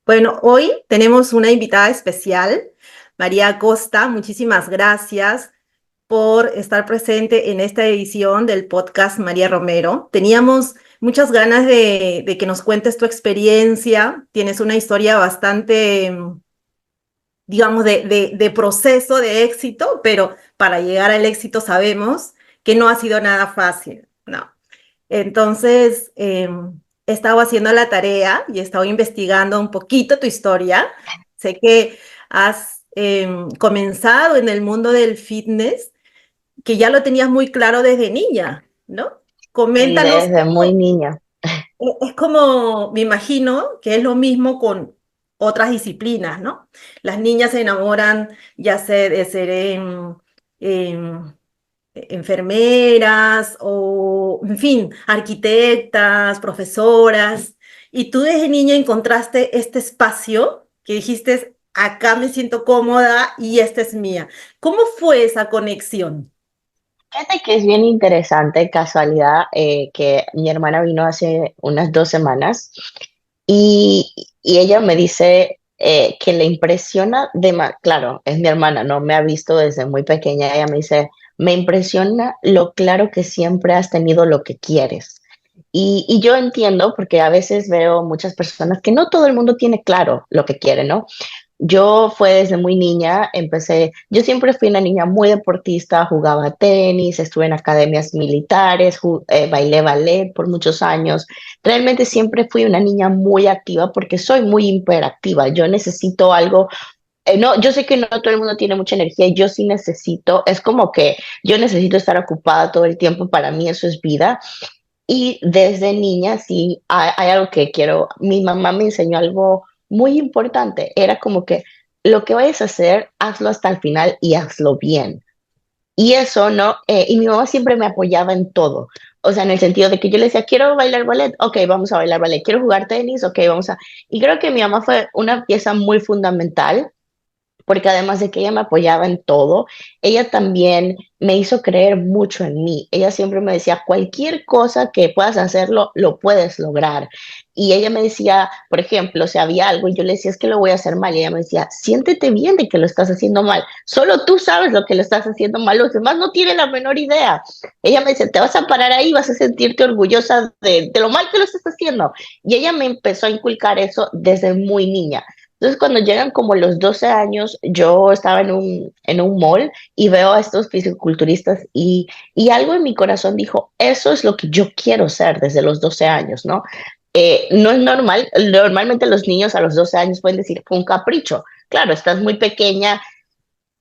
Bueno, hoy tenemos una invitada especial, María Acosta. Muchísimas gracias por estar presente en esta edición del podcast María Romero. Teníamos muchas ganas de que nos cuentes tu experiencia. Tienes una historia bastante, digamos, de proceso de éxito, pero para llegar al éxito sabemos que no ha sido nada fácil, ¿no? Entonces, he estado haciendo la tarea y he estado investigando un poquito tu historia. Sé que has comenzado en el mundo del fitness, que ya lo tenías muy claro desde niña, ¿no? Y Coméntanos desde muy cómo, niña. es como, me imagino que es lo mismo con otras disciplinas, ¿no? Las niñas se enamoran ya sea de ser em, enfermeras o, en fin, arquitectas, profesoras, y tú desde niña encontraste este espacio que dijiste, acá me siento cómoda y esta es mía. ¿Cómo fue esa conexión? Fíjate que es bien interesante, casualidad, que mi hermana vino hace unas 2 semanas y ella me dice que le impresiona claro, es mi hermana, no me ha visto desde muy pequeña, ella me dice, me impresiona lo claro que siempre has tenido lo que quieres. Y yo entiendo, porque a veces veo muchas personas que no todo el mundo tiene claro lo que quiere, ¿no? Yo fue desde muy niña, yo siempre fui una niña muy deportista, jugaba tenis, estuve en academias militares, bailé ballet por muchos años. Realmente siempre fui una niña muy activa porque soy muy hiperactiva. Yo necesito algo, no, yo sé que no todo el mundo tiene mucha energía y yo sí necesito, es como que yo necesito estar ocupada todo el tiempo, para mí eso es vida. Y desde niña, sí, hay algo que quiero. Mi mamá me enseñó algo muy importante. Era como que lo que vayas a hacer, hazlo hasta el final y hazlo bien. Y eso, ¿no? Y mi mamá siempre me apoyaba en todo. O sea, en el sentido de que yo le decía, quiero bailar ballet, ok, vamos a bailar ballet. Quiero jugar tenis, ok, vamos a. Y creo que mi mamá fue una pieza muy fundamental porque además de que ella me apoyaba en todo, ella también me hizo creer mucho en mí. Ella siempre me decía, cualquier cosa que puedas hacerlo, lo puedes lograr. Y ella me decía, por ejemplo, si había algo y yo le decía, es que lo voy a hacer mal, y ella me decía, siéntete bien de que lo estás haciendo mal. Solo tú sabes lo que lo estás haciendo mal, los demás no tienen la menor idea. Ella me decía, te vas a parar ahí, vas a sentirte orgullosa de lo mal que lo estás haciendo. Y ella me empezó a inculcar eso desde muy niña. Entonces, cuando llegan como los 12 años, yo estaba en un mall y veo a estos fisiculturistas y algo en mi corazón dijo, eso es lo que yo quiero ser desde los 12 años, ¿no? No es normal, normalmente los niños a los 12 años pueden decir, fue un capricho. Claro, estás muy pequeña,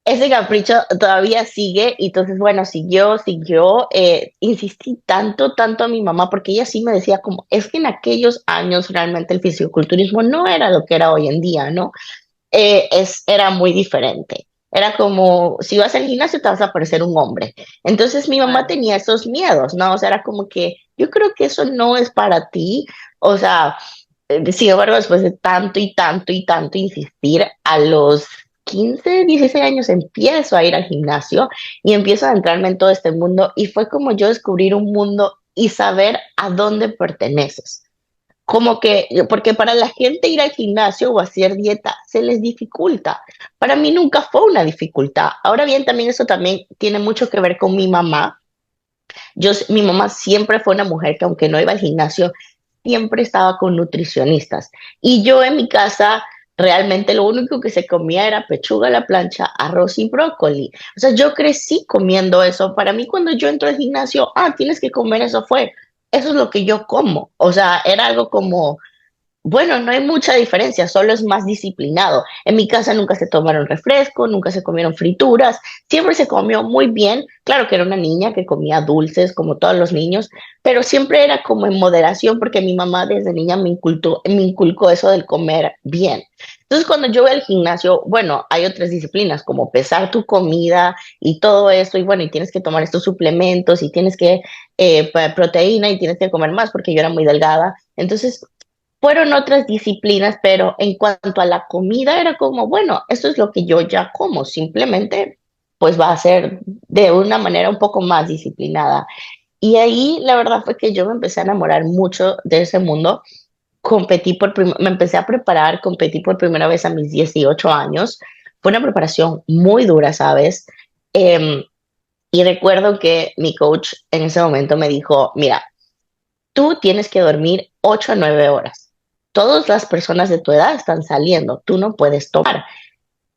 ese capricho todavía sigue y entonces, bueno, siguió, insistí tanto, tanto a mi mamá porque ella sí me decía como, es que en aquellos años realmente el fisiculturismo no era lo que era hoy en día, ¿no? Era muy diferente. Era como, si vas al gimnasio te vas a parecer un hombre. Entonces mi mamá Claro. tenía esos miedos, ¿no? O sea, era como que yo creo que eso no es para ti. O sea, sin embargo, después de tanto y tanto y tanto insistir, a los 15 16 años empiezo a ir al gimnasio y empiezo a adentrarme en todo este mundo y fue como yo descubrir un mundo y saber a dónde perteneces. Como que, porque para la gente ir al gimnasio o hacer dieta se les dificulta. Para mí nunca fue una dificultad. Ahora bien, también eso también tiene mucho que ver con mi mamá. Mi mamá siempre fue una mujer que aunque no iba al gimnasio, siempre estaba con nutricionistas. Y yo en mi casa realmente lo único que se comía era pechuga a la plancha, arroz y brócoli. O sea, yo crecí comiendo eso. Para mí cuando yo entro al gimnasio, tienes que comer eso fue. Eso es lo que yo como. O sea, era algo como bueno, no hay mucha diferencia, solo es más disciplinado. En mi casa nunca se tomaron refresco, nunca se comieron frituras, siempre se comió muy bien. Claro que era una niña que comía dulces como todos los niños, pero siempre era como en moderación porque mi mamá desde niña me inculcó eso del comer bien. Entonces, cuando yo voy al gimnasio, bueno, hay otras disciplinas como pesar tu comida y todo eso, y bueno, y tienes que tomar estos suplementos y tienes que proteína y tienes que comer más porque yo era muy delgada. Entonces, fueron otras disciplinas, pero en cuanto a la comida era como, bueno, esto es lo que yo ya como, simplemente pues va a ser de una manera un poco más disciplinada. Y ahí la verdad fue que yo me empecé a enamorar mucho de ese mundo me empecé a preparar, competí por primera vez a mis 18 años. Fue una preparación muy dura, ¿sabes? Em, y recuerdo que mi coach en ese momento me dijo, mira, tú tienes que dormir 8 a 9 horas. Todas las personas de tu edad están saliendo, tú no puedes tomar.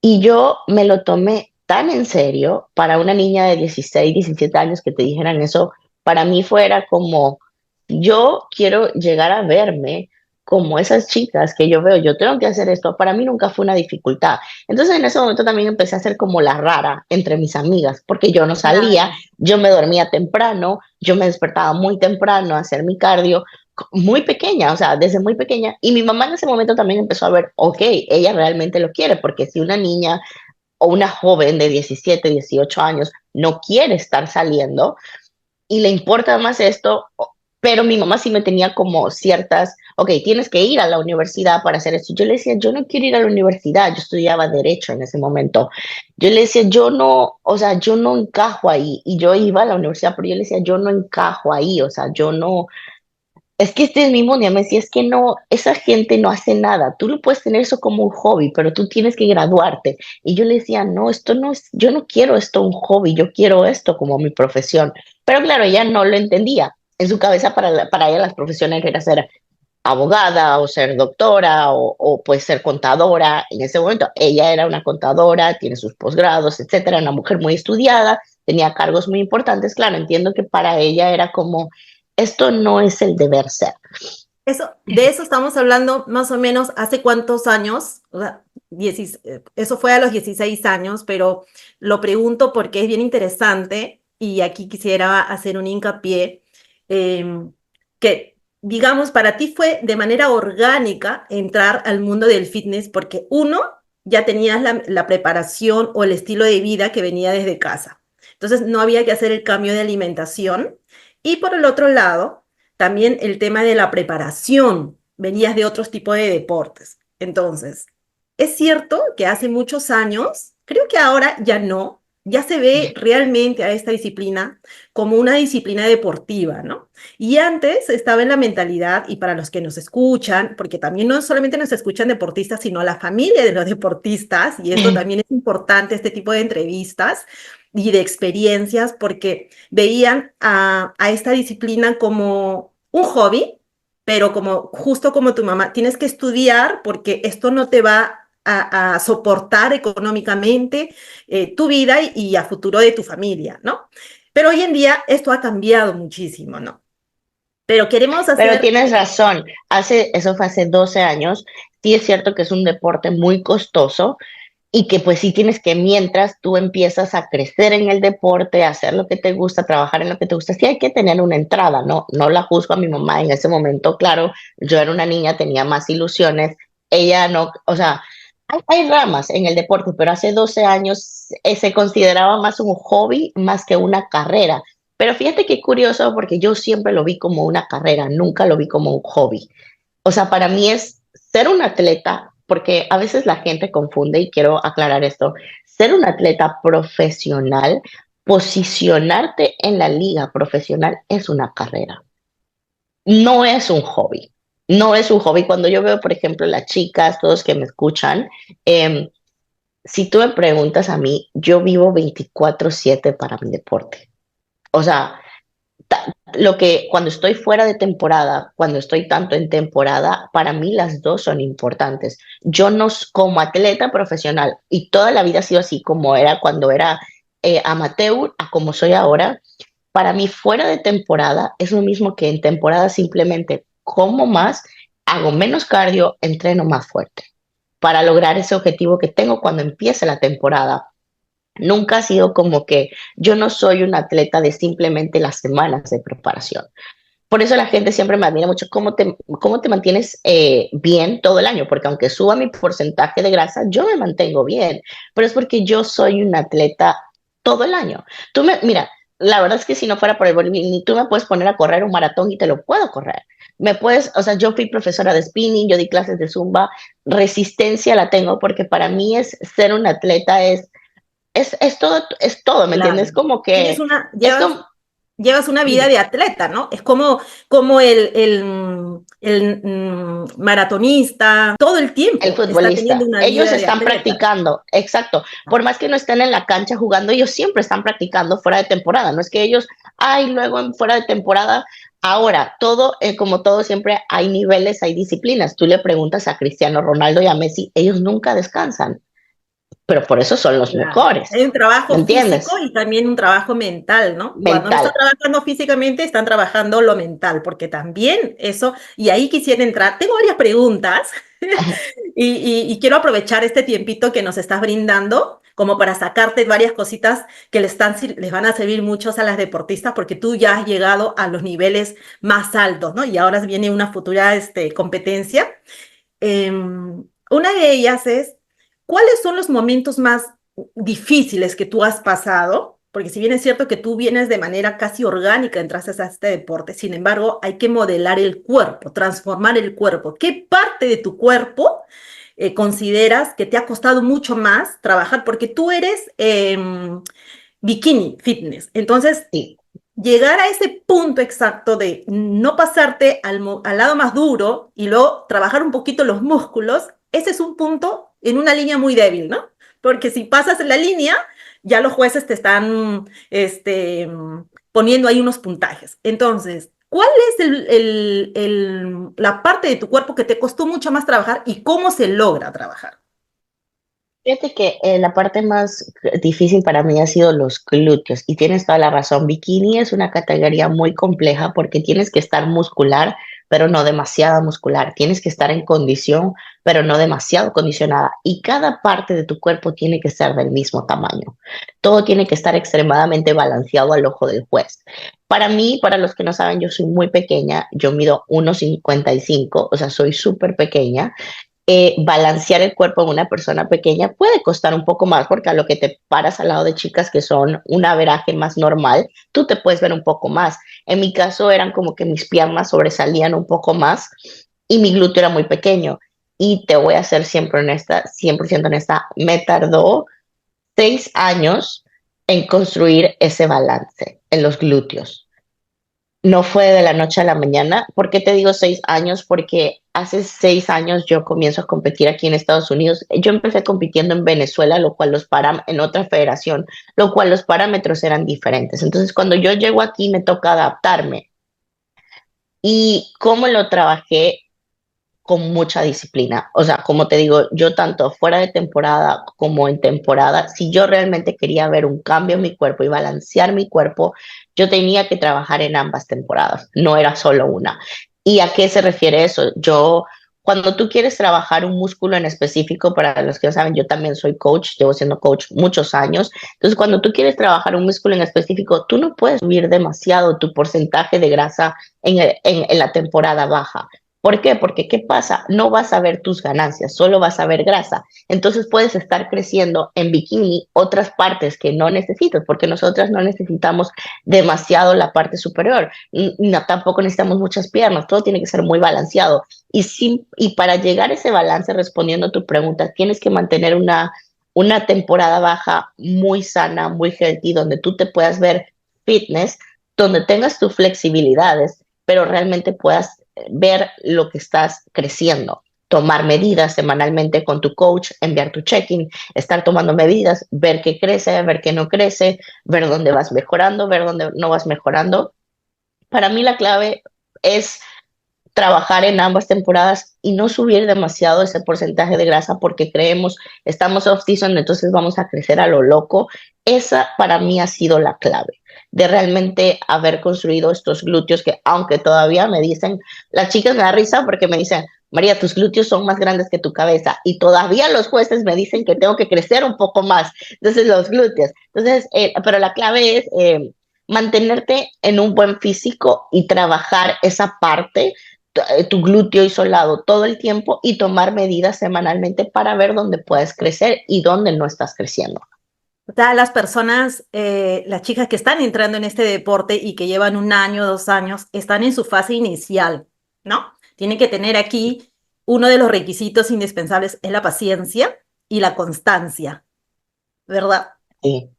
Y yo me lo tomé tan en serio para una niña de 16, 17 años que te dijeran eso, para mí fuera como, yo quiero llegar a verme como esas chicas que yo veo, yo tengo que hacer esto, para mí nunca fue una dificultad. Entonces en ese momento también empecé a ser como la rara entre mis amigas, porque yo no salía, Claro. yo me dormía temprano, yo me despertaba muy temprano a hacer mi cardio, muy pequeña, o sea, desde muy pequeña. Y mi mamá en ese momento también empezó a ver, ok, ella realmente lo quiere, porque si una niña o una joven de 17, 18 años no quiere estar saliendo y le importa más esto, pero mi mamá sí me tenía como ciertas, ok, tienes que ir a la universidad para hacer esto. Yo le decía, yo no quiero ir a la universidad, yo estudiaba derecho en ese momento. Yo le decía, yo no, o sea, yo no encajo ahí. Y yo iba a la universidad, pero yo le decía, yo no encajo ahí, o sea, yo no, es que este mismo día me decía, es que no, esa gente no hace nada. Tú lo puedes tener eso como un hobby, pero tú tienes que graduarte. Y yo le decía, no, esto no es, yo no quiero esto un hobby, yo quiero esto como mi profesión. Pero claro, ella no lo entendía. En su cabeza, para ella las profesiones era ser abogada o ser doctora o pues ser contadora. En ese momento, ella era una contadora, tiene sus posgrados, etcétera, una mujer muy estudiada, tenía cargos muy importantes. Claro, entiendo que para ella era como esto no es el deber ser. De eso estamos hablando más o menos hace cuántos años, o sea, eso fue a los 16 años, pero lo pregunto porque es bien interesante y aquí quisiera hacer un hincapié, que digamos para ti fue de manera orgánica entrar al mundo del fitness porque uno, ya tenías la preparación o el estilo de vida que venía desde casa, entonces no había que hacer el cambio de alimentación y por el otro lado también el tema de la preparación, venías de otros tipos de deportes. Entonces, es cierto que hace muchos años, creo que ahora ya no, ya se ve realmente a esta disciplina como una disciplina deportiva, ¿no? Y antes estaba en la mentalidad, y para los que nos escuchan, porque también no solamente nos escuchan deportistas, sino la familia de los deportistas, y esto también es importante, este tipo de entrevistas y de experiencias, porque veían a esta disciplina como un hobby, pero como justo como tu mamá, tienes que estudiar porque esto no te va a soportar económicamente tu vida y a futuro de tu familia, ¿no? Pero hoy en día esto ha cambiado muchísimo, ¿no? Pero queremos Pero hacer, tienes razón, eso fue hace 12 años. Sí es cierto que es un deporte muy costoso y que pues sí tienes que, mientras tú empiezas a crecer en el deporte, a hacer lo que te gusta, trabajar en lo que te gusta, sí hay que tener una entrada, ¿no? No la juzgo a mi mamá en ese momento, claro, yo era una niña, tenía más ilusiones, ella no, o sea, hay ramas en el deporte, pero hace 12 años se consideraba más un hobby más que una carrera. Pero fíjate qué curioso, porque yo siempre lo vi como una carrera, nunca lo vi como un hobby. O sea, para mí es ser un atleta, porque a veces la gente confunde y quiero aclarar esto, ser un atleta profesional, posicionarte en la liga profesional es una carrera, no es un hobby. No es un hobby. Cuando yo veo, por ejemplo, las chicas, todos que me escuchan, eh, si tú me preguntas a mí, yo vivo 24/7 para mi deporte. O sea, lo que cuando estoy fuera de temporada, cuando estoy tanto en temporada, para mí las dos son importantes. Yo no, como atleta profesional, y toda la vida ha sido así como era cuando era amateur a como soy ahora, para mí fuera de temporada es lo mismo que en temporada, simplemente como más, hago menos cardio, entreno más fuerte para lograr ese objetivo que tengo cuando empiece la temporada. Nunca ha sido como que yo no soy un atleta de simplemente las semanas de preparación. Por eso la gente siempre me admira mucho cómo te mantienes bien todo el año, porque aunque suba mi porcentaje de grasa, yo me mantengo bien, pero es porque yo soy un atleta todo el año. Mira, la verdad es que si no fuera por el bodybuilding, ni tú me puedes poner a correr un maratón y te lo puedo correr. Me puedes, o sea, yo fui profesora de spinning, yo di clases de zumba, resistencia la tengo porque para mí es ser un atleta, es todo, ¿me entiendes? claro, Como tienes que una, es como, llevas una vida dime. de atleta, ¿no? Es como maratonista, todo el El tiempo está teniendo futbolista. una Ellos vida de están atleta. practicando, exacto. Por más que no estén en la cancha jugando, ellos siempre están practicando fuera de temporada. No es que ellos, ay, luego fuera de temporada. Ahora, todo, como todo, siempre hay niveles, hay disciplinas. Tú le preguntas a Cristiano Ronaldo y a Messi, ellos nunca descansan, pero por eso son los Claro. mejores. Hay un trabajo ¿Me físico entiendes? y también un trabajo mental, ¿no? Cuando no están Mental. trabajando físicamente, están trabajando lo mental, porque también eso, y ahí quisiera entrar, tengo varias preguntas y quiero aprovechar este tiempito que nos estás brindando como para sacarte varias cositas que les van a servir muchos a las deportistas, porque tú ya has llegado a los niveles más altos, ¿no? Y ahora viene una futura competencia. Una de ellas es, ¿cuáles son los momentos más difíciles que tú has pasado? Porque si bien es cierto que tú vienes de manera casi orgánica, entraste a este deporte, sin embargo, hay que modelar el cuerpo, transformar el cuerpo. ¿Qué parte de tu cuerpo consideras que te ha costado mucho más trabajar? Porque tú eres bikini fitness, entonces Sí. llegar a ese punto exacto de no pasarte al lado más duro y luego trabajar un poquito los músculos, ese es un punto en una línea muy débil, ¿no? Porque si pasas la línea, ya los jueces te están poniendo ahí unos puntajes. Entonces, ¿cuál es la parte de tu cuerpo que te costó mucho más trabajar y cómo se logra trabajar? Fíjate que la parte más difícil para mí ha sido los glúteos y tienes toda la razón. Bikini es una categoría muy compleja porque tienes que estar muscular, pero no demasiada muscular. Tienes que estar en condición, pero no demasiado condicionada. Y cada parte de tu cuerpo tiene que ser del mismo tamaño. Todo tiene que estar extremadamente balanceado al ojo del juez. Para mí, para los que no saben, yo soy muy pequeña. Yo mido 1,55, o sea, soy súper pequeña. Balancear el cuerpo en una persona pequeña puede costar un poco más porque a lo que te paras al lado de chicas que son un averaje más normal, tú te puedes ver un poco más. En mi caso eran como que mis piernas sobresalían un poco más y mi glúteo era muy pequeño. Y te voy a ser siempre honesta, 100% honesta, me tardó 6 años en construir ese balance en los glúteos. No fue de la noche a la mañana. ¿Por qué te digo 6 años? Porque hace 6 años yo comienzo a competir aquí en Estados Unidos. Yo empecé compitiendo en Venezuela, lo cual en otra federación, lo cual los parámetros eran diferentes. Entonces, cuando yo llego aquí, me toca adaptarme. Y cómo lo trabajé con mucha disciplina. O sea, como te digo, yo tanto fuera de temporada como en temporada, si yo realmente quería ver un cambio en mi cuerpo y balancear mi cuerpo, yo tenía que trabajar en ambas temporadas, no era solo una. ¿Y a qué se refiere eso? Cuando tú quieres trabajar un músculo en específico, para los que no saben, yo también soy coach, llevo siendo coach muchos años. Entonces, cuando tú quieres trabajar un músculo en específico, tú no puedes subir demasiado tu porcentaje de grasa en la temporada baja. ¿Por qué? Porque ¿qué pasa? No vas a ver tus ganancias, solo vas a ver grasa. Entonces puedes estar creciendo en bikini otras partes que no necesitas, porque nosotras no necesitamos demasiado la parte superior, no, tampoco necesitamos muchas piernas, todo tiene que ser muy balanceado. Y para llegar a ese balance, respondiendo a tu pregunta, tienes que mantener una temporada baja muy sana, muy healthy, donde tú te puedas ver fitness, donde tengas tus flexibilidades, pero realmente puedas ver lo que estás creciendo, tomar medidas semanalmente con tu coach, enviar tu check-in, estar tomando medidas, ver qué crece, ver qué no crece, ver dónde vas mejorando, ver dónde no vas mejorando. Para mí la clave es trabajar en ambas temporadas y no subir demasiado ese porcentaje de grasa porque creemos, estamos off-season, entonces vamos a crecer a lo loco. Esa para mí ha sido la clave de realmente haber construido estos glúteos que aunque todavía me dicen, las chicas me da risa porque me dicen, María, tus glúteos son más grandes que tu cabeza y todavía los jueces me dicen que tengo que crecer un poco más. Entonces los glúteos. Entonces, pero la clave es mantenerte en un buen físico y trabajar esa parte tu glúteo isolado todo el tiempo y tomar medidas semanalmente para ver dónde puedes crecer y dónde no estás creciendo. O sea, las personas, las chicas que están entrando en este deporte y que llevan 1 año, 2 años, están en su fase inicial, ¿no? Tienen que tener aquí uno de los requisitos indispensables es la paciencia y la constancia, ¿verdad? Sí.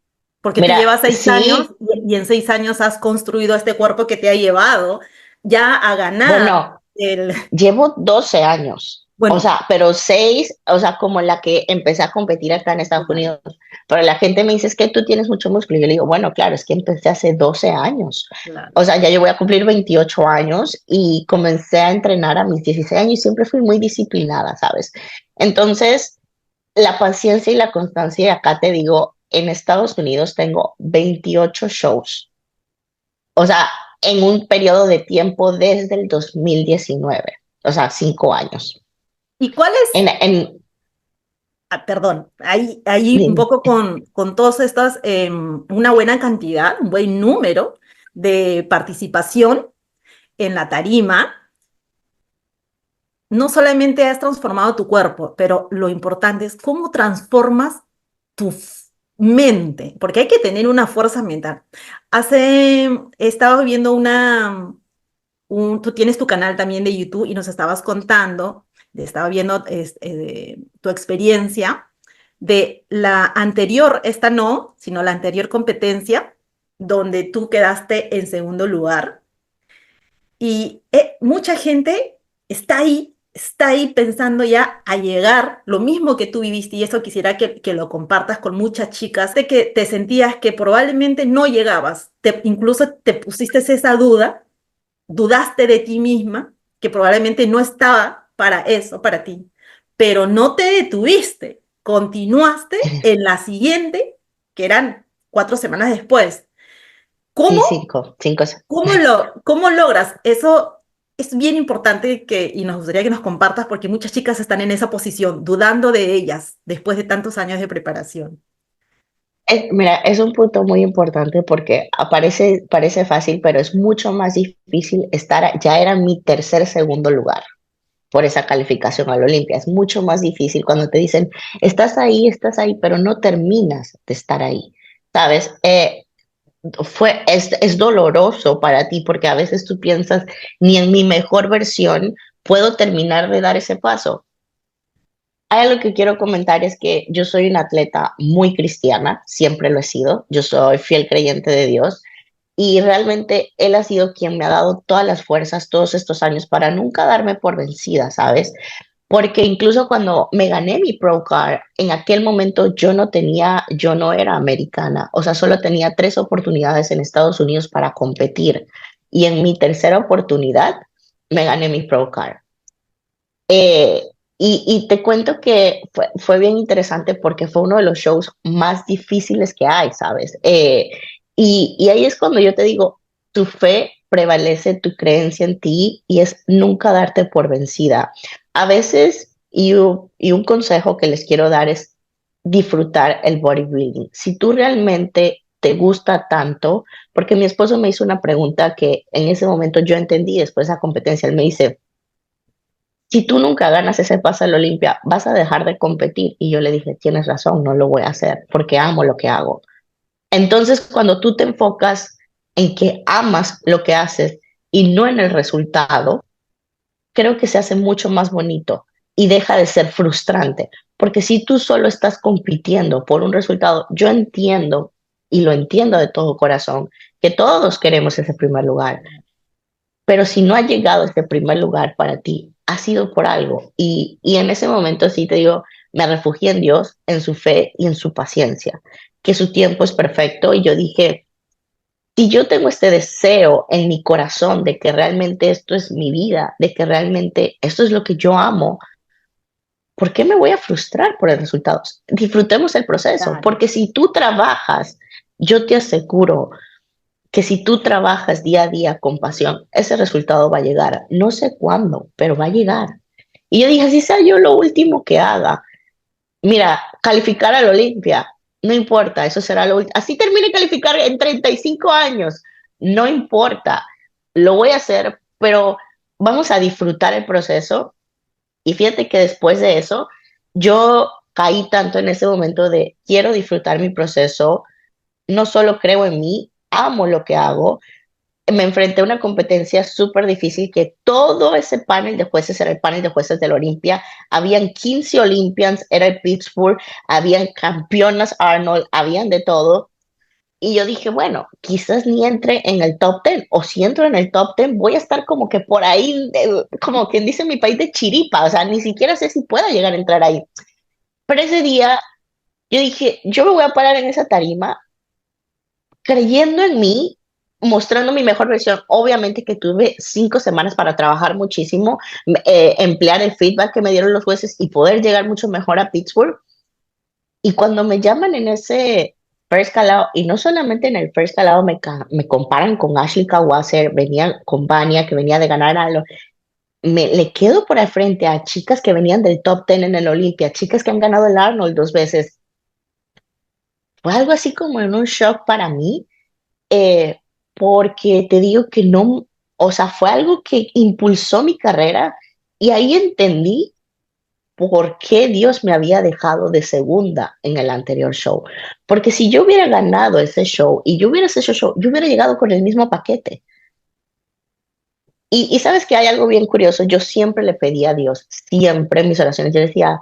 Porque tú Mira, llevas 6 años sí, y en 6 años has construido este cuerpo que te ha llevado ya a ganar bueno, El, Llevo 12 años, o bueno, sea, pero 6, o sea, como la que empecé a competir acá en Estados claro, Unidos. Pero la gente me dice, es que tú tienes mucho músculo. Y yo le digo, bueno, claro, es que empecé hace 12 años. claro. O sea, ya yo voy a cumplir 28 años y comencé a entrenar a mis 16 años y siempre fui muy disciplinada, ¿sabes? Entonces, la paciencia y la constancia, y acá te digo, en Estados Unidos tengo 28 shows. O sea, en un periodo de tiempo desde el 2019, o sea, 5 años. ¿Y cuál es? En, Perdón, hay un poco con todas estas, una buena cantidad, un buen número de participación en la tarima. No solamente has transformado tu cuerpo, pero lo importante es cómo transformas tu mente, porque hay que tener una fuerza mental. He estado viendo tú tienes tu canal también de YouTube y nos estabas contando, estaba viendo tu experiencia de la anterior, esta no, sino la anterior competencia, donde tú quedaste en segundo lugar. Y mucha gente está ahí pensando ya a llegar, lo mismo que tú viviste, y eso quisiera que lo compartas con muchas chicas, de que te sentías que probablemente no llegabas, incluso te pusiste esa duda, dudaste de ti misma, que probablemente no estaba para eso, para ti, pero no te detuviste, continuaste en la siguiente, que eran 4 semanas después. sí, ¿Cómo cinco. ¿Cómo logras? Eso es bien importante y nos gustaría que nos compartas porque muchas chicas están en esa posición, dudando de ellas después de tantos años de preparación. Mira, es un punto muy importante porque parece fácil, pero es mucho más difícil ya era mi segundo lugar por esa calificación a la Olimpia. Es mucho más difícil cuando te dicen, estás ahí, pero no terminas de estar ahí, ¿sabes? Es doloroso para ti porque a veces tú piensas, ni en mi mejor versión puedo terminar de dar ese paso. Hay algo que quiero comentar es que yo soy una atleta muy cristiana, siempre lo he sido, yo soy fiel creyente de Dios y realmente Él ha sido quien me ha dado todas las fuerzas todos estos años para nunca darme por vencida, ¿sabes? Porque incluso cuando me gané mi Pro Card, en aquel momento yo no era americana, o sea, solo tenía 3 oportunidades en Estados Unidos para competir y en mi tercera oportunidad me gané mi Pro Card. Eh, y te cuento que fue bien interesante porque fue uno de los shows más difíciles que hay, ¿sabes? Y ahí es cuando yo te digo, tu fe prevalece, tu creencia en ti y es nunca darte por vencida. A veces, y un consejo que les quiero dar es disfrutar el bodybuilding. Si tú realmente te gusta tanto, porque mi esposo me hizo una pregunta que en ese momento yo entendí después de la competencia, él me dice, si tú nunca ganas ese pase a la Olimpia, vas a dejar de competir. Y yo le dije, tienes razón, no lo voy a hacer porque amo lo que hago. Entonces, cuando tú te enfocas en que amas lo que haces y no en el resultado, creo que se hace mucho más bonito y deja de ser frustrante. Porque si tú solo estás compitiendo por un resultado, yo entiendo y lo entiendo de todo corazón, que todos queremos ese primer lugar, pero si no ha llegado a este primer lugar para ti, ha sido por algo. Y en ese momento sí te digo, me refugié en Dios, en su fe y en su paciencia, que su tiempo es perfecto. Y yo dije, si yo tengo este deseo en mi corazón de que realmente esto es mi vida, de que realmente esto es lo que yo amo, ¿por qué me voy a frustrar por el resultado? Disfrutemos el proceso, Claro. porque si tú trabajas, yo te aseguro que si tú trabajas día a día con pasión, ese resultado va a llegar. No sé cuándo, pero va a llegar. Y yo dije, así sea yo lo último que haga. Mira, calificar a la Olimpia, no importa, eso será lo último. Así termine calificar en 35 años, no importa, lo voy a hacer, pero vamos a disfrutar el proceso. Y fíjate que después de eso, yo caí tanto en ese momento de quiero disfrutar mi proceso, no solo creo en mí, amo lo que hago, me enfrenté a una competencia súper difícil que todo ese panel de jueces era el panel de jueces de la Olimpia. Habían 15 Olympians, era el Pittsburgh, habían campeonas Arnold, habían de todo. Y yo dije, bueno, quizás ni entre en el top 10, o si entro en el top 10, voy a estar como que por ahí, como quien dice en mi país, de chiripa, o sea, ni siquiera sé si pueda llegar a entrar ahí. Pero ese día yo dije, yo me voy a parar en esa tarima creyendo en mí, mostrando mi mejor versión. Obviamente que tuve 5 semanas para trabajar muchísimo, emplear el feedback que me dieron los jueces y poder llegar mucho mejor a Pittsburgh. Y cuando me llaman en ese first calado, y no solamente en el first calado me comparan con Ashley Kawasser, venía con Vania, que venía de ganar algo, le quedo por al frente a chicas que venían del top 10 en el Olympia, chicas que han ganado el Arnold 2 veces. Fue algo así como en un shock para mí, eh, porque te digo que no, o sea, fue algo que impulsó mi carrera y ahí entendí por qué Dios me había dejado de segunda en el anterior show. Porque si yo hubiera ganado ese show y yo hubiera hecho show, yo hubiera llegado con el mismo paquete. Y sabes que hay algo bien curioso. Yo siempre le pedí a Dios, siempre en mis oraciones, yo decía,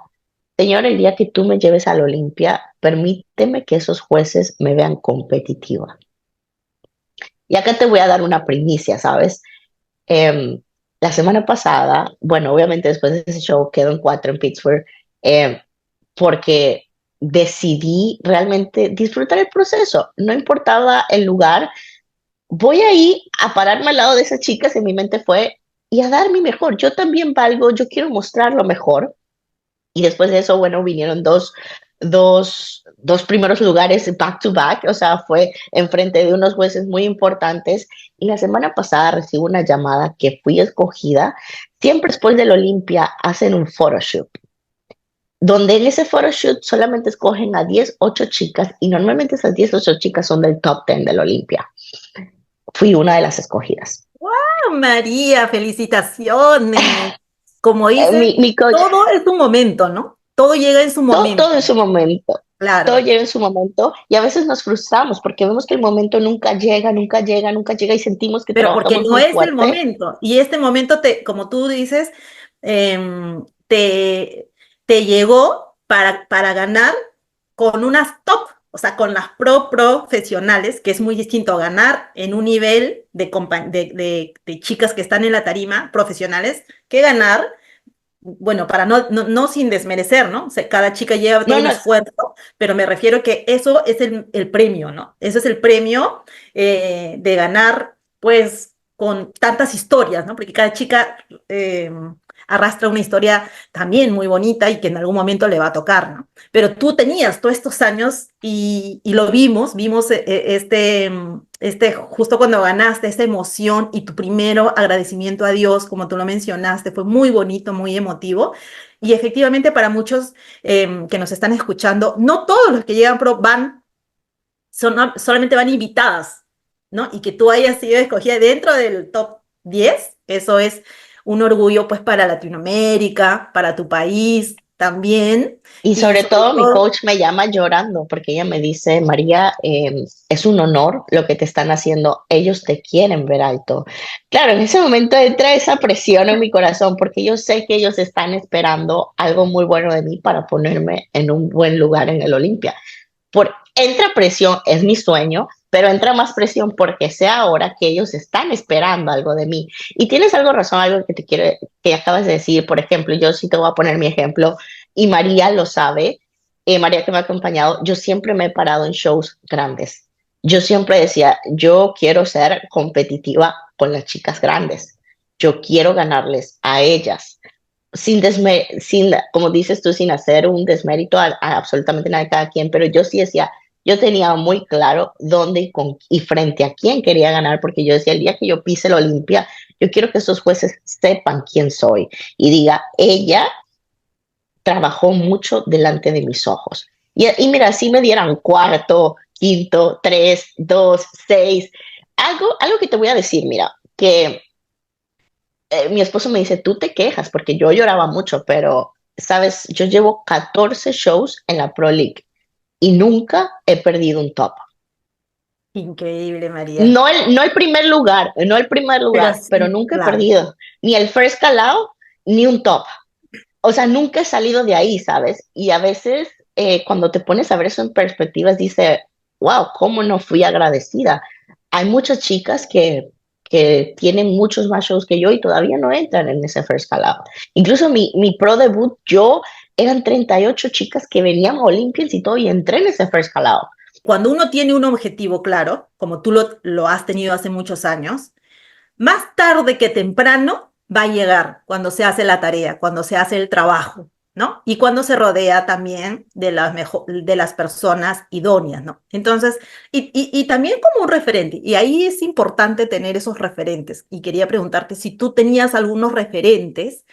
Señor, el día que tú me lleves a la Olimpia, permíteme que esos jueces me vean competitiva. Y acá te voy a dar una primicia, ¿sabes? Em, la semana pasada, bueno, obviamente después de ese show quedo en 4 en Pittsburgh, em, porque decidí realmente disfrutar el proceso. No importaba el lugar, voy ahí a pararme al lado de esas chicas y mi mente fue, y a dar mi mejor. Yo también valgo, yo quiero mostrar lo mejor. Y después de eso, bueno, vinieron dos primeros lugares back to back, o sea, fue enfrente de unos jueces muy importantes. Y la semana pasada recibo una llamada que fui escogida. Siempre después del Olimpia hacen un photoshoot, donde en ese photoshoot solamente escogen a 10 8 chicas, y normalmente esas 10 8 chicas son del top 10 del Olimpia. Fui una de las escogidas. María, felicitaciones. Como dices, Mi coach, todo es un momento, ¿no? Todo llega en su todo en momento, su momento. Todo claro. llega en su momento y a veces nos frustramos porque vemos que el momento nunca llega, nunca llega, nunca llega y sentimos que Pero porque trabajamos no muy es el fuerte. momento. Y este momento, como tú dices, em, te, te llegó para ganar con unas top, o sea, con las profesionales, que es muy distinto a ganar en un nivel de chicas que están en la tarima, profesionales, que ganar, bueno, para no sin desmerecer, ¿no? O sea, cada chica lleva todo No, un no, esfuerzo, pero me refiero que eso es el premio, ¿no? Eso es el premio de ganar, pues, con tantas historias, ¿no? Porque cada chica arrastra una historia también muy bonita y que en algún momento le va a tocar, ¿no? Pero tú tenías todos estos años y lo vimos justo cuando ganaste, esta emoción y tu primero agradecimiento a Dios, como tú lo mencionaste, fue muy bonito, muy emotivo. Y efectivamente para muchos que nos están escuchando, no todos los que llegan pro van, solamente van invitadas, ¿no? Y que tú hayas sido escogida dentro del top 10, eso es un orgullo pues para Latinoamérica, para tu país también, y y sobre sobre todo mi todo, coach me llama llorando porque ella me dice, María, es un honor lo que te están haciendo, ellos te quieren ver alto. Claro, en ese momento entra esa presión en mi corazón porque yo sé que ellos están esperando algo muy bueno de mí para ponerme en un buen lugar en el Olimpia. Entra presión, es mi sueño, pero entra más presión porque sé ahora que ellos están esperando algo de mí. Y tienes algo razón, algo que te quiero, que acabas de decir, por ejemplo, yo sí te voy a poner mi ejemplo, y María lo sabe, María que me ha acompañado, yo siempre me he parado en shows grandes. Yo siempre decía, yo quiero ser competitiva con las chicas grandes. Yo quiero ganarles a ellas sin, como dices tú, sin hacer un desmérito a absolutamente nada de cada quien, pero yo sí decía, yo tenía muy claro dónde y frente a quién quería ganar, porque yo decía, el día que yo pise la Olimpia, yo quiero que esos jueces sepan quién soy y diga, ella trabajó mucho delante de mis ojos. Y mira, si me dieran cuarto, quinto, 3, 2, 6, algo que te voy a decir, mira, que mi esposo me dice, tú te quejas porque yo lloraba mucho, pero, sabes, yo llevo 14 shows en la Pro League y nunca he perdido un top. increíble, María. No el primer lugar, no el primer Pero lugar, pero sí, nunca he claro. perdido ni el first calao ni un top. O sea, nunca he salido de ahí, ¿sabes? Y a veces cuando te pones a ver eso en perspectivas, dice, wow, ¿cómo no fui agradecida? Hay muchas chicas que tienen muchos más shows que yo y todavía no entran en ese first call. Incluso mi pro debut, yo eran 38 chicas que venían a Olympians y todo y entré en ese first call. Cuando uno tiene un objetivo claro, como tú lo has tenido hace muchos años, más tarde que temprano va a llegar cuando se hace la tarea, cuando se hace el trabajo, ¿no? Y cuando se rodea también de las personas idóneas, ¿no? Entonces, y también como un referente, y ahí es importante tener esos referentes. Y quería preguntarte si tú tenías algunos referentes.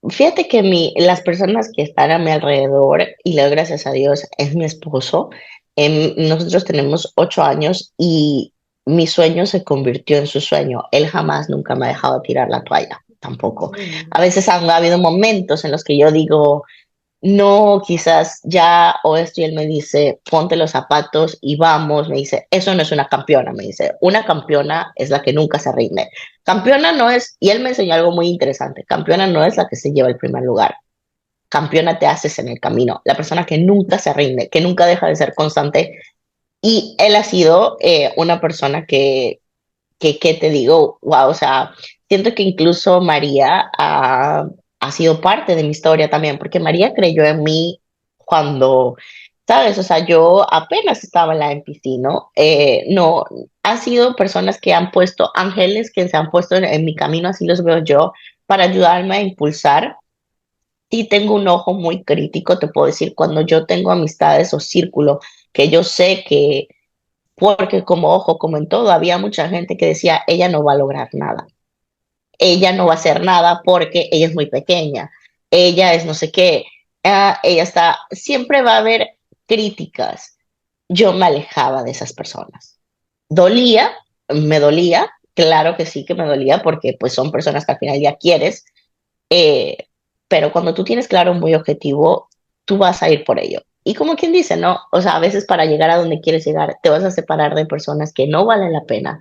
Fíjate que las personas que están a mi alrededor, y le doy gracias a Dios, es mi esposo. Nosotros tenemos 8 años y mi sueño se convirtió en su sueño. Él jamás, nunca me ha dejado tirar la toalla, tampoco. Mm. A veces han habido momentos en los que yo digo, no, quizás ya o esto, y él me dice, ponte los zapatos y vamos, me dice, eso no es una campeona, me dice, una campeona es la que nunca se rinde. Campeona no es, y él me enseñó algo muy interesante, campeona no es la que se lleva el primer lugar, campeona te haces en el camino, la persona que nunca se rinde, que nunca deja de ser constante, y él ha sido una persona que te digo, wow, o sea, siento que incluso María ha sido parte de mi historia también, porque María creyó en mí cuando, ¿sabes? O sea, yo apenas estaba en la MPC, ¿no? No, han sido personas que han puesto, ángeles que se han puesto en mi camino, así los veo yo, para ayudarme a impulsar. Sí tengo un ojo muy crítico, te puedo decir, cuando yo tengo amistades o círculo que yo sé que porque como ojo, como en todo, había mucha gente que decía, ella no va a lograr nada, ella no va a hacer nada porque ella es muy pequeña, ella es no sé qué, ella está, siempre va a haber críticas. Yo me alejaba de esas personas. Dolía, me dolía, claro que sí que me dolía porque pues son personas que al final ya quieres, eh, pero cuando tú tienes claro un muy objetivo, tú vas a ir por ello. Y como quien dice, ¿no? O sea, a veces para llegar a donde quieres llegar, te vas a separar de personas que no valen la pena.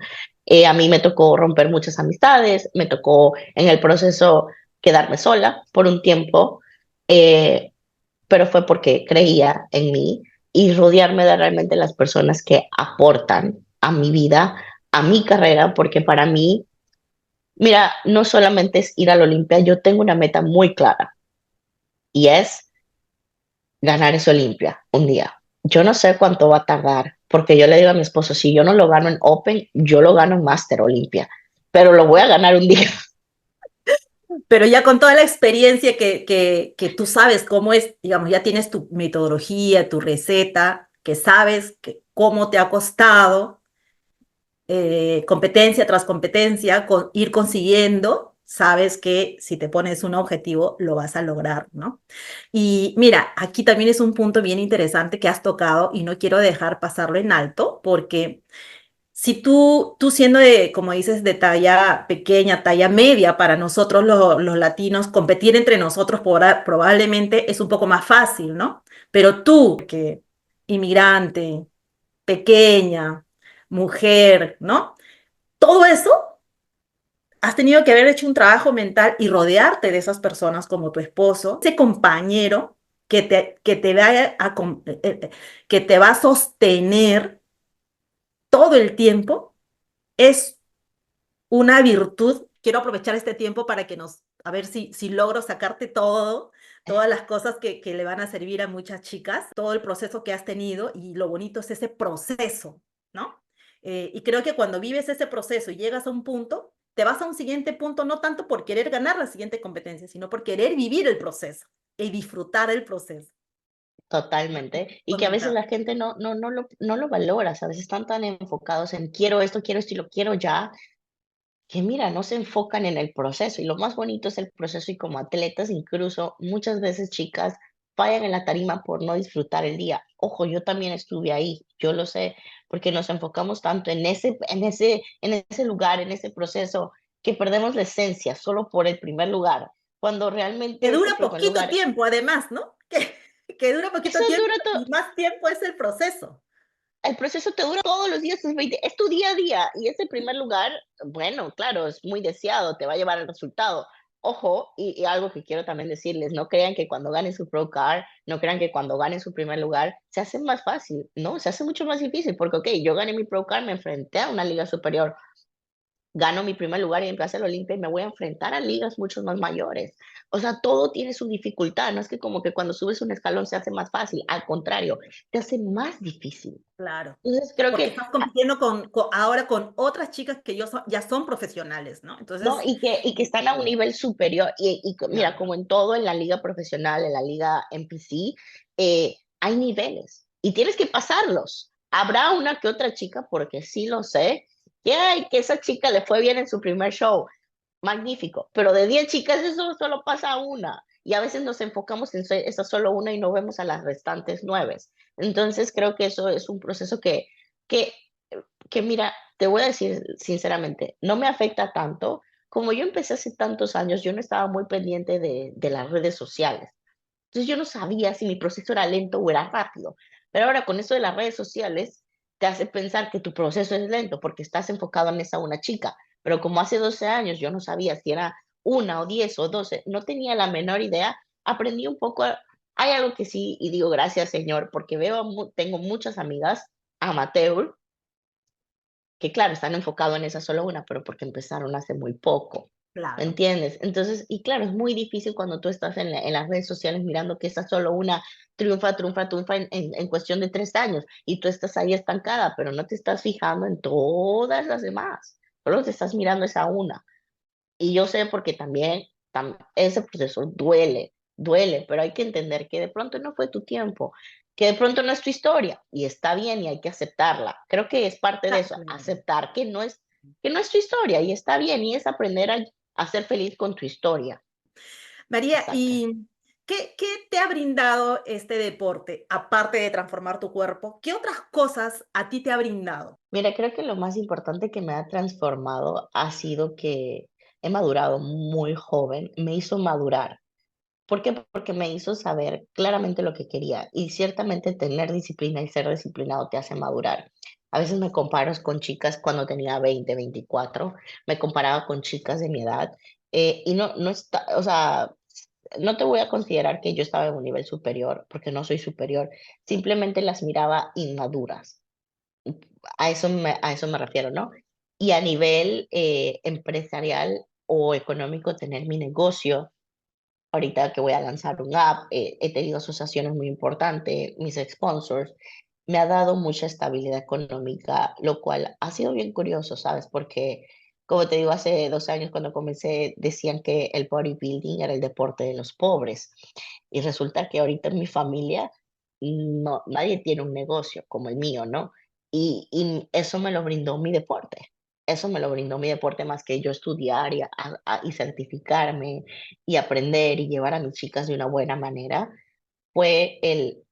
A mí me tocó romper muchas amistades, me tocó en el proceso quedarme sola por un tiempo, eh, pero fue porque creía en mí y rodearme de realmente las personas que aportan a mi vida, a mi carrera, porque para mí, mira, no solamente es ir a la Olimpia, yo tengo una meta muy clara y es ganar esa Olimpia un día. Yo no sé cuánto va a tardar, porque yo le digo a mi esposo, si yo no lo gano en Open, yo lo gano en Master Olimpia, pero lo voy a ganar un día. Pero ya con toda la experiencia que tú sabes cómo es, digamos, ya tienes tu metodología, tu receta, que sabes cómo te ha costado, competencia tras competencia, ir consiguiendo, sabes que si te pones un objetivo lo vas a lograr, ¿no? Y mira, aquí también es un punto bien interesante que has tocado y no quiero dejar pasarlo en alto porque si tú siendo de, como dices, de talla pequeña, talla media, para nosotros los latinos, competir entre nosotros probablemente es un poco más fácil, ¿no? Pero tú, que inmigrante, pequeña, mujer, ¿no? Todo eso has tenido que haber hecho un trabajo mental y rodearte de esas personas como tu esposo, ese compañero que te que te va a sostener todo el tiempo. Es una virtud. Quiero aprovechar este tiempo para a ver si logro sacarte todas las cosas que le van a servir a muchas chicas, todo el proceso que has tenido y lo bonito es ese proceso, ¿no? Y creo que cuando vives ese proceso y llegas a un punto, te vas a un siguiente punto, no tanto por querer ganar la siguiente competencia, sino por querer vivir el proceso y disfrutar el proceso. Totalmente. Y que a veces Comentar. la gente no lo valora, ¿sabes? Están tan enfocados en quiero esto y lo quiero ya, que mira, no se enfocan en el proceso y lo más bonito es el proceso y como atletas incluso muchas veces chicas fallan en la tarima por no disfrutar el día. Ojo, yo también estuve ahí, yo lo sé, porque nos enfocamos tanto en ese lugar, en ese proceso, que perdemos la esencia solo por el primer lugar, cuando Que realmente ese dura primer poquito lugar, tiempo, además, ¿no? Que dura eso poquito tiempo dura todo, y más tiempo es el proceso. el proceso te dura todos los días, es tu día a día y ese primer lugar, bueno, claro, es muy deseado, te va a llevar al resultado, ojo, y algo que quiero también decirles, no crean que cuando ganen su Pro Card, no crean que cuando ganen su primer lugar, se hace más fácil, no, se hace mucho más difícil, porque, ok, yo gané mi Pro Card, me enfrenté a una liga superior, gano mi primer lugar y en Plaza del Olimpia y me voy a enfrentar a ligas mucho más mayores. O sea, todo tiene su dificultad, no es que como que cuando subes un escalón se hace más fácil, al contrario, te hace más difícil. Claro. Entonces creo Porque que estás compitiendo ahora con otras chicas que ya son profesionales, ¿no? ¿no? Entonces, Y que están a un nivel superior. Mira, claro, como en todo, en la liga profesional, en la liga NPC, hay niveles y tienes que pasarlos. Habrá una que otra chica, porque sí lo sé, que, ay, que esa chica le fue bien en su primer show. Magnífico, pero de 10 chicas eso solo pasa una. Y a veces nos enfocamos en esa solo una y no vemos a las restantes 9. Entonces creo que eso es un proceso que que mira, te voy a decir sinceramente, no me afecta tanto. Como yo empecé hace tantos años, yo no estaba muy pendiente de las redes sociales. Entonces yo no sabía si mi proceso era lento o era rápido. Pero ahora con eso de las redes sociales, te hace pensar que tu proceso es lento porque estás enfocado en esa una chica. Pero como hace 12 años yo no sabía si era una o 10 o 12, no tenía la menor idea, aprendí un poco. Hay algo que sí, y digo gracias, Señor, porque tengo muchas amigas amateur que claro, están enfocados en esa solo una, pero porque empezaron hace muy poco. ¿Me claro. entiendes? Entonces, y claro, es muy difícil cuando tú estás en las redes sociales mirando que esa solo una triunfa, triunfa, triunfa en cuestión de 3 años y tú estás ahí estancada, pero no te estás fijando en todas las demás, solo te estás mirando esa una. Y yo sé porque también ese proceso duele, duele, pero hay que entender que de pronto no fue tu tiempo, que de pronto no es tu historia y está bien y hay que aceptarla. Creo que es parte de Ah, eso, claro. aceptar que no es tu historia y está bien y es aprender a ser feliz con tu historia. María, Exacto. ¿y qué te ha brindado este deporte, aparte de transformar tu cuerpo? ¿Qué otras cosas a ti te ha brindado? Mira, creo que lo más importante que me ha transformado ha sido que he madurado muy joven, me hizo madurar. ¿Por qué? Porque me hizo saber claramente lo que quería y ciertamente tener disciplina y ser disciplinado te hace madurar. A veces me comparo con chicas cuando tenía 20, 24, me comparaba con chicas de mi edad y no está, o sea, no te voy a considerar que yo estaba en un nivel superior porque no soy superior, simplemente las miraba inmaduras. A eso me refiero, ¿no? Y a nivel empresarial o económico, tener mi negocio ahorita que voy a lanzar un app, he tenido asociaciones muy importantes, mis sponsors, me ha dado mucha estabilidad económica, lo cual ha sido bien curioso, ¿sabes? Porque, como te digo, hace 2 años cuando comencé decían que el bodybuilding era el deporte de los pobres y resulta que ahorita en mi familia no, nadie tiene un negocio como el mío, ¿no? Y eso me lo brindó mi deporte. Eso me lo brindó mi deporte más que yo estudiar y certificarme y aprender y llevar a mis chicas de una buena manera, fue el...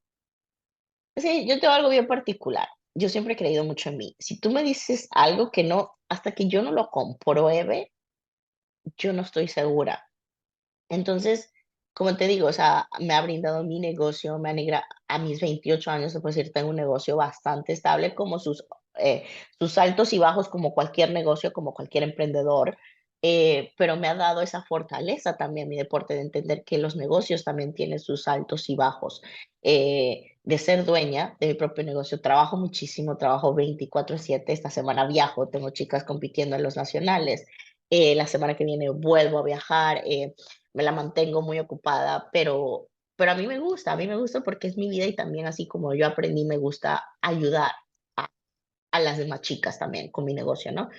Sí, yo tengo algo bien particular. Yo siempre he creído mucho en mí. Si tú me dices algo que no, hasta que yo no lo compruebe, yo no estoy segura. Entonces, como te digo, o sea, me ha brindado mi negocio, me alegra a mis 28 años, se puede decir, tengo un negocio bastante estable, como sus altos y bajos, como cualquier negocio, como cualquier emprendedor, pero me ha dado esa fortaleza también mi deporte de entender que los negocios también tienen sus altos y bajos, de ser dueña de mi propio negocio. Trabajo muchísimo, trabajo 24/7, esta semana viajo, tengo chicas compitiendo en los nacionales. La semana que viene vuelvo a viajar, me la mantengo muy ocupada, pero a mí me gusta porque es mi vida y también así como yo aprendí, me gusta ayudar a, a las demás chicas también con mi negocio, ¿no?